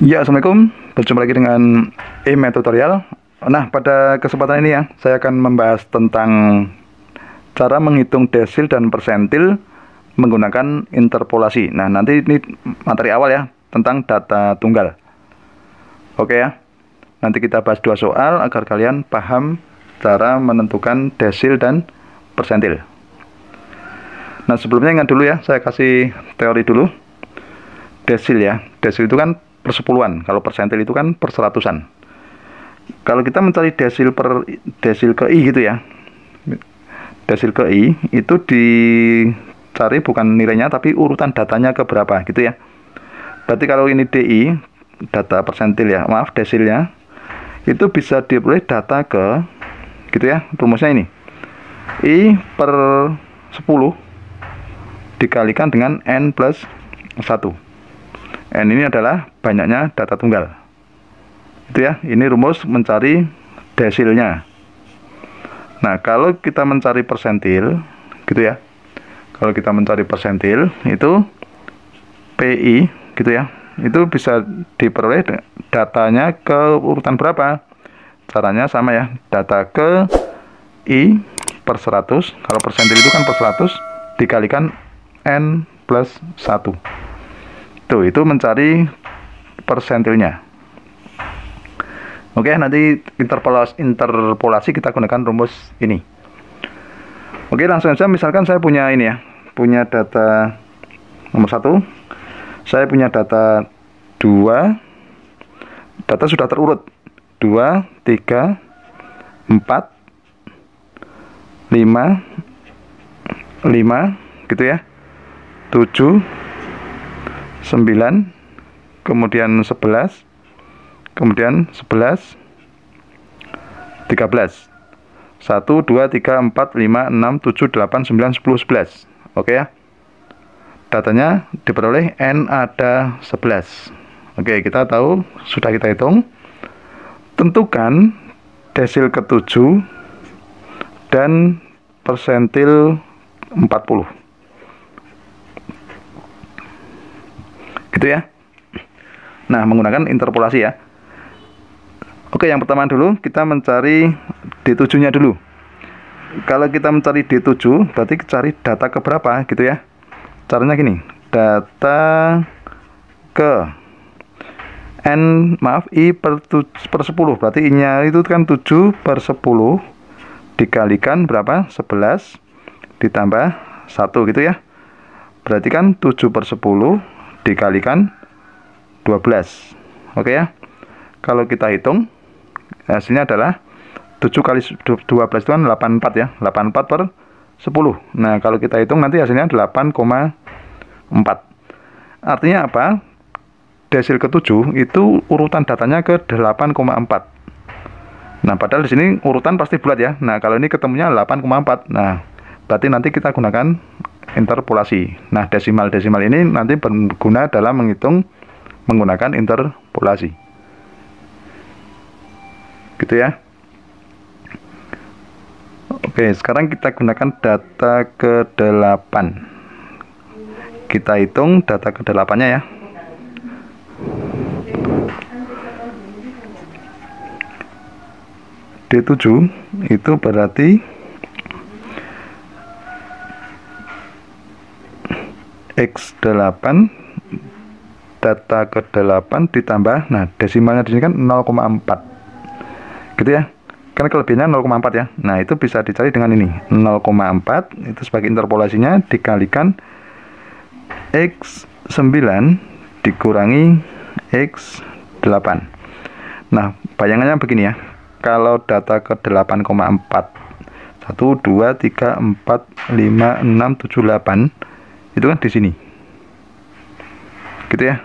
Ya, Assalamualaikum. Berjumpa lagi dengan Email Tutorial. Nah, pada kesempatan ini ya, saya akan membahas tentang cara menghitung desil dan persentil menggunakan interpolasi. Nah, nanti ini materi awal ya, tentang data tunggal. Oke ya, nanti kita bahas 2 soal agar kalian paham cara menentukan desil dan persentil. Nah, sebelumnya ingat dulu ya, saya kasih teori dulu. Desil ya, desil itu kan persepuluhan, kalau persentil itu kan perseratusan. Kalau kita mencari desil ke i gitu ya, desil ke i itu dicari bukan nilainya tapi urutan datanya ke berapa gitu ya. Berarti kalau ini di, data persentil ya, maaf desilnya, itu bisa diperoleh data ke gitu ya, rumusnya ini i per 10 dikalikan dengan n plus 1. N ini adalah banyaknya data tunggal. Itu ya, ini rumus mencari desilnya. Nah, kalau kita mencari persentil, gitu ya. Kalau kita mencari persentil, itu PI, gitu ya. Itu bisa diperoleh datanya ke urutan berapa? Caranya sama ya, data ke I per 100. Kalau persentil itu kan per 100 dikalikan N plus 1. Tuh, itu mencari persentilnya. Oke, nanti interpolasi kita gunakan rumus ini. Oke, langsung saja. Misalkan saya punya ini ya, punya data nomor 1. Saya punya data 2. Data sudah terurut 2, 3, 4, 5, gitu ya, 7, 9, kemudian 11, kemudian 11, 13, 1, 2, 3, 4, 5, 6, 7, 8, 9, 10, 11. Oke ya, datanya diperoleh N ada 11. Oke, kita tahu, sudah kita hitung. Tentukan desil ke-7 dan persentil 40. Gitu ya. Nah, menggunakan interpolasi ya. Oke, yang pertama dulu kita mencari D7 nya dulu. Kalau kita mencari D7 berarti cari data ke berapa gitu ya. Caranya gini, data ke N, maaf, I per 10. Berarti I nya itu kan 7 per 10 dikalikan berapa? 11 ditambah 1 gitu ya. Berarti kan 7 per 10 dikalikan 12. Oke ya. Kalau kita hitung hasilnya adalah 7 kali 12 itu kan 84 ya. 84 per 10. Nah, kalau kita hitung nanti hasilnya 8,4. Artinya apa? Desil ke-7 itu urutan datanya ke 8,4. Nah, padahal di sini urutan pasti bulat ya. Nah, kalau ini ketemunya 8,4. Nah, berarti nanti kita gunakan interpolasi. Nah, desimal-desimal ini nanti berguna dalam menghitung menggunakan interpolasi. Gitu ya. Oke, sekarang kita gunakan data ke-8. Kita hitung data ke-8-nya ya. D7 itu berarti X8 data ke-8 ditambah, nah desimalnya di sini kan 0,4 gitu ya, kan kelebihannya 0,4 ya. Nah, itu bisa dicari dengan ini 0,4 itu sebagai interpolasinya dikalikan X9 dikurangi X8. Nah, bayangannya begini ya, kalau data ke-8,4 1, 2, 3, 4, 5, 6, 7, 8 itu kan di sini gitu ya.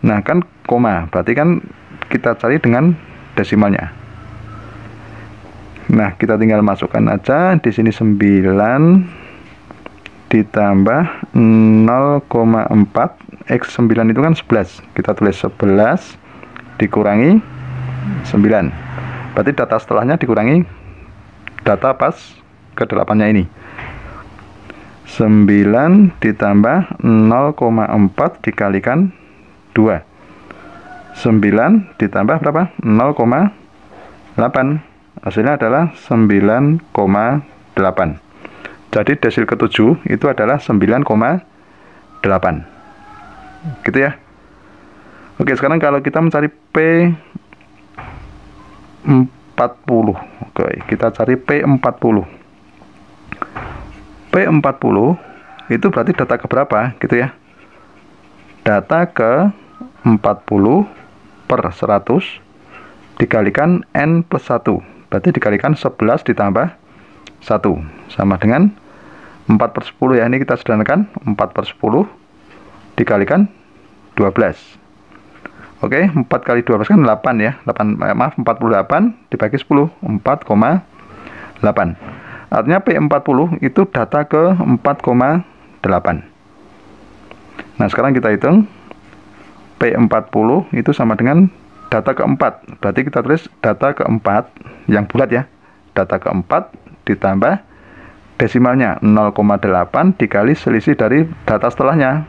Nah, kan koma, berarti kan kita cari dengan desimalnya. Nah, kita tinggal masukkan aja di sini 9 ditambah 0,4 X9 itu kan 11. Kita tulis 11 dikurangi 9. Berarti data setelahnya dikurangi data pas ke-8-nya ini. 9 ditambah 0,4 dikalikan 2. 9 ditambah berapa? 0,8. Hasilnya adalah 9,8. Jadi desil ke-7 itu adalah 9,8. Gitu ya. Oke, sekarang kalau kita mencari P40. Oke, kita cari P40. P40 itu berarti data ke berapa gitu ya? Data ke 40 per 100 dikalikan N plus 1. Berarti dikalikan 11 ditambah 1. Sama dengan 4 per 10 ya. Ini kita sederhanakan. 4 per 10 dikalikan 12. Oke, 4 kali 12 kan 8 ya. 48 dibagi 10. 4,8. Artinya P40 itu data ke 4,8. Nah, sekarang kita hitung. P40 itu sama dengan data keempat. Berarti kita tulis data keempat yang bulat ya. Data keempat ditambah desimalnya 0,8 dikali selisih dari data setelahnya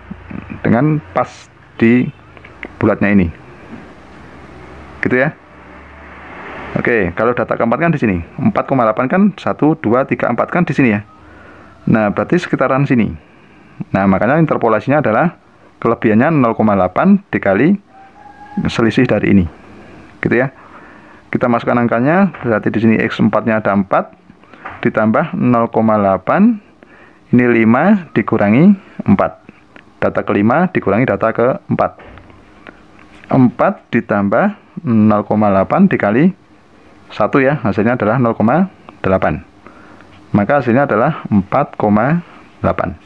dengan pas di bulatnya ini. Gitu ya. Oke, kalau data keempat kan di sini. 4,8 kan 1 2 3 4 kan di sini ya. Nah, berarti sekitaran sini. Nah, makanya interpolasinya adalah kelebihannya 0,8 dikali selisih dari ini. Gitu ya. Kita masukkan angkanya, berarti di sini X4-nya ada 4 ditambah 0,8, ini 5 dikurangi 4. Data kelima dikurangi data keempat. 4 ditambah 0,8 dikali 1 ya, hasilnya adalah 0,8. Maka hasilnya adalah 4,8.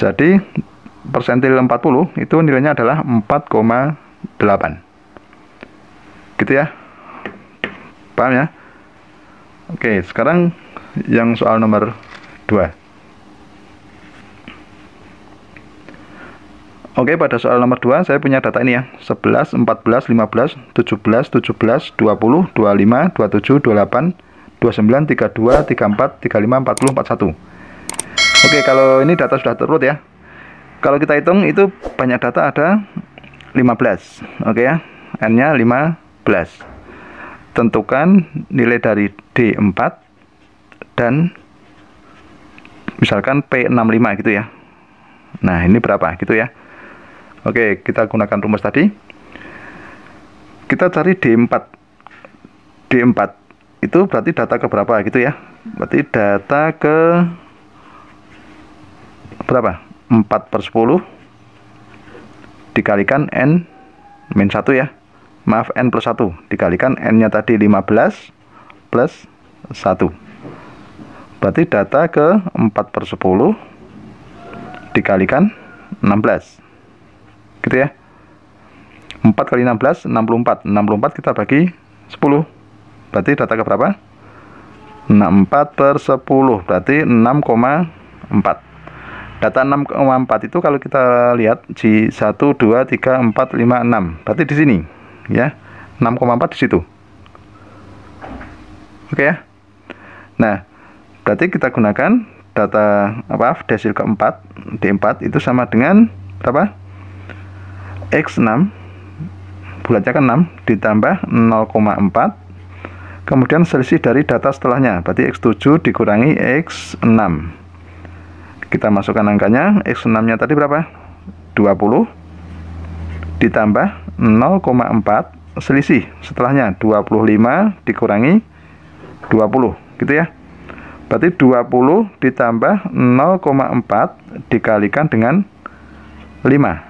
Jadi persentil 40 itu nilainya adalah 4,8. Gitu ya. Paham ya? Oke, sekarang yang soal nomor 2. Oke, pada soal nomor 2 saya punya data ini ya. 11, 14, 15, 17, 17, 20, 25, 27, 28, 29, 32, 34, 35, 40, 41. Oke, kalau ini data sudah terurut ya. Kalau kita hitung itu banyak data ada 15. Oke ya. N-nya 15. Tentukan nilai dari D4 dan misalkan P65 gitu ya. Nah, ini berapa gitu ya. Oke, kita gunakan rumus tadi. Kita cari D4. D4 itu berarti data ke berapa gitu ya. Berarti data ke berapa? 4 per 10 dikalikan N min 1 ya. Maaf, N plus 1 dikalikan N-nya tadi 15 plus 1. Berarti data ke 4 per 10 dikalikan 16. Gitu ya. 4 kali 16, 64. 64 kita bagi 10. Berarti data ke berapa? 64 per 10. Berarti 6,4. Data 6,4 itu kalau kita lihat di 1, 2, 3, 4, 5, 6. Berarti di sini ya. 6,4 di situ. Oke ya. Nah, berarti kita gunakan data desil keempat, D4 itu sama dengan berapa? X6 bulatnya kan 6 ditambah 0,4 kemudian selisih dari data setelahnya, berarti X7 dikurangi X6. Kita masukkan angkanya. X6 nya tadi berapa? 20 ditambah 0,4 selisih setelahnya 25 dikurangi 20 gitu ya. Berarti 20 ditambah 0,4 dikalikan dengan 5.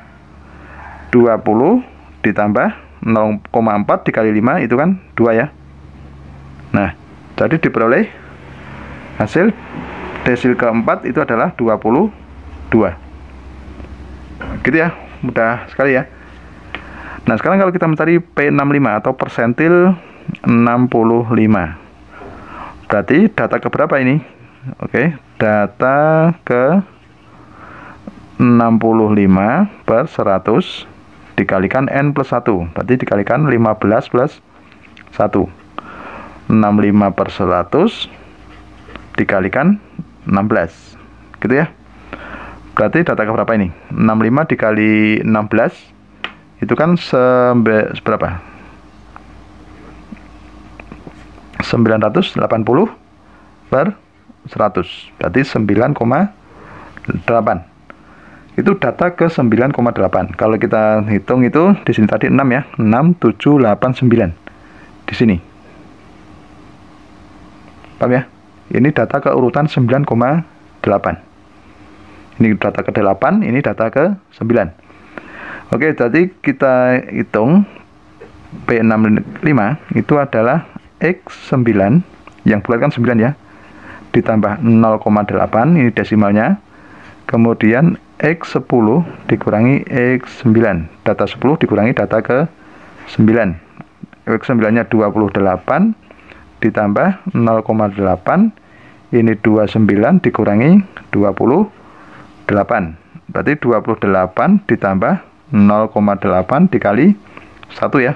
20 ditambah 0,4 dikali 5 itu kan 2 ya. Nah, jadi diperoleh hasil desil keempat itu adalah 22. Gitu ya, mudah sekali ya. Nah, sekarang kalau kita mencari P65 atau persentil 65. Berarti data ke berapa ini? Oke, data ke 65 per 100 dikalikan N plus 1. Berarti dikalikan 15 plus 1. 65 per 100 dikalikan 16. Gitu ya. Berarti data ke berapa ini? 65 dikali 16 itu kan berapa? 980 per 100, berarti 9,8. Itu data ke 9,8. Kalau kita hitung itu di sini tadi 6 ya, 6, 7, 8, 9 di sini. Paham ya? Ini data ke urutan 9,8. Ini data ke 8, ini data ke 9. Oke, jadi kita hitung P65 itu adalah X9, yang bulat kan 9 ya, ditambah 0,8, ini desimalnya. Kemudian X10 dikurangi X9, data 10 dikurangi data ke 9. X9-nya 28 ditambah 0,8, ini 29 dikurangi 28. Berarti 28 ditambah 0,8 dikali 1 ya.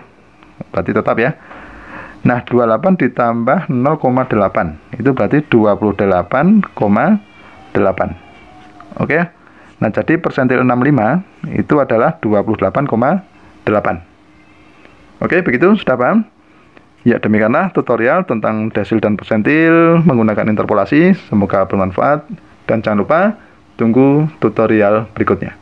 Berarti tetap ya. Nah, 28 ditambah 0,8 itu berarti 28,8. Oke. Nah, jadi persentil 65 itu adalah 28,8. Oke, begitu sudah paham? Ya, demikianlah tutorial tentang desil dan persentil menggunakan interpolasi. Semoga bermanfaat dan jangan lupa tunggu tutorial berikutnya.